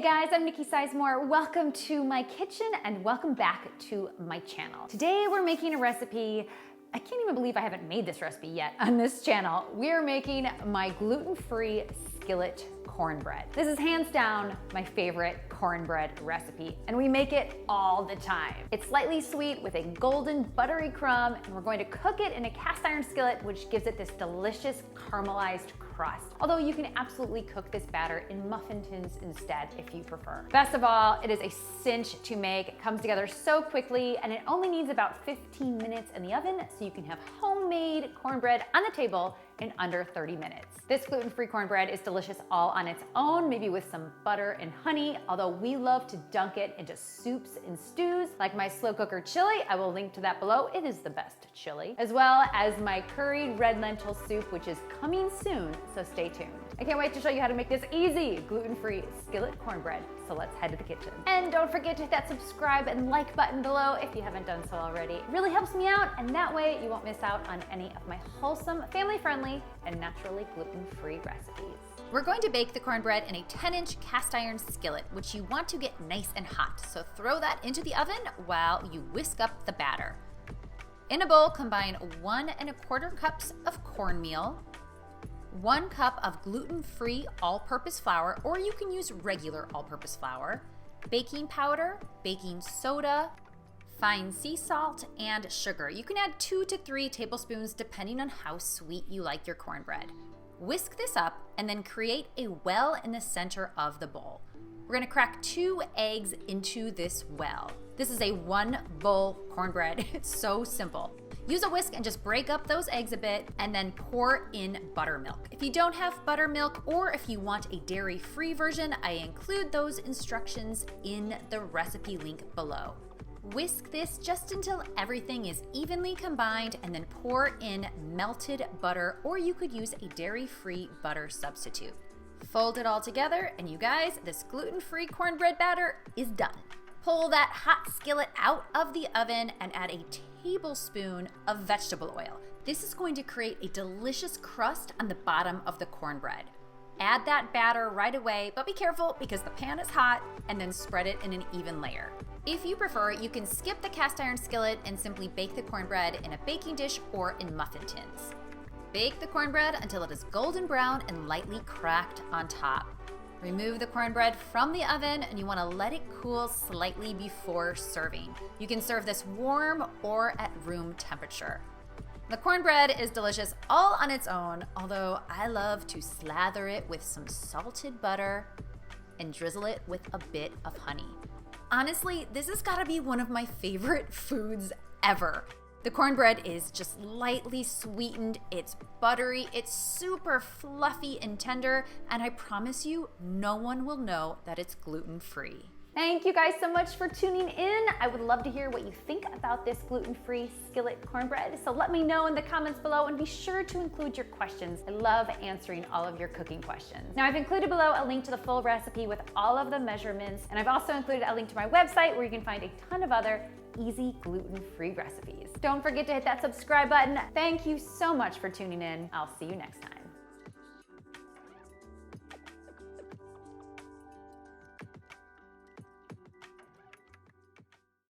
Hey guys, I'm Nikki Sizemore. Welcome to my kitchen and welcome back to my channel. Today we're making a recipe. I can't even believe I haven't made this recipe yet on this channel. We are making my gluten-free skillet cornbread. This is hands down my favorite cornbread recipe, and we make it all the time. It's slightly sweet with a golden buttery crumb, and we're going to cook it in a cast iron skillet, which gives it this delicious caramelized crust. Although you can absolutely cook this batter in muffin tins instead if you prefer. Best of all, it is a cinch to make. It comes together so quickly, and it only needs about 15 minutes in the oven, so you can have homemade cornbread on the table in under 30 minutes. This gluten-free cornbread is delicious all on its own, maybe with some butter and honey, although we love to dunk it into soups and stews, like my slow cooker chili. I will link to that below. It is the best chili. As well as my curried red lentil soup, which is coming soon, so stay tuned. I can't wait to show you how to make this easy gluten-free skillet cornbread, so let's head to the kitchen. And don't forget to hit that subscribe and like button below if you haven't done so already. It really helps me out, and that way you won't miss out on any of my wholesome, family-friendly, and naturally gluten-free recipes. We're going to bake the cornbread in a 10-inch cast iron skillet, which you want to get nice and hot. So throw that into the oven while you whisk up the batter. In a bowl, combine 1 1/4 cups of cornmeal, 1 cup of gluten-free all-purpose flour, or you can use regular all-purpose flour, baking powder, baking soda, fine sea salt, and sugar. You can add 2 to 3 tablespoons depending on how sweet you like your cornbread. Whisk this up and then create a well in the center of the bowl. We're gonna crack 2 eggs into this well. This is a 1 bowl cornbread. It's so simple. Use a whisk and just break up those eggs a bit and then pour in buttermilk. If you don't have buttermilk, or if you want a dairy-free version, I include those instructions in the recipe link below. Whisk this just until everything is evenly combined and then pour in melted butter, or you could use a dairy-free butter substitute. Fold it all together, and you guys, this gluten-free cornbread batter is done. Pull that hot skillet out of the oven and add a tablespoon of vegetable oil. This is going to create a delicious crust on the bottom of the cornbread. Add that batter right away, but be careful because the pan is hot, and then spread it in an even layer. If you prefer, you can skip the cast iron skillet and simply bake the cornbread in a baking dish or in muffin tins. Bake the cornbread until it is golden brown and lightly cracked on top. Remove the cornbread from the oven, and you want to let it cool slightly before serving. You can serve this warm or at room temperature. The cornbread is delicious all on its own, although I love to slather it with some salted butter and drizzle it with a bit of honey. Honestly, this has got to be one of my favorite foods ever. The cornbread is just lightly sweetened, it's buttery, it's super fluffy and tender, and I promise you, no one will know that it's gluten-free. Thank you guys so much for tuning in. I would love to hear what you think about this gluten-free skillet cornbread, so let me know in the comments below, and be sure to include your questions. I love answering all of your cooking questions. Now, I've included below a link to the full recipe with all of the measurements, and I've also included a link to my website where you can find a ton of other easy gluten-free recipes. Don't forget to hit that subscribe button. Thank you so much for tuning in. I'll see you next time.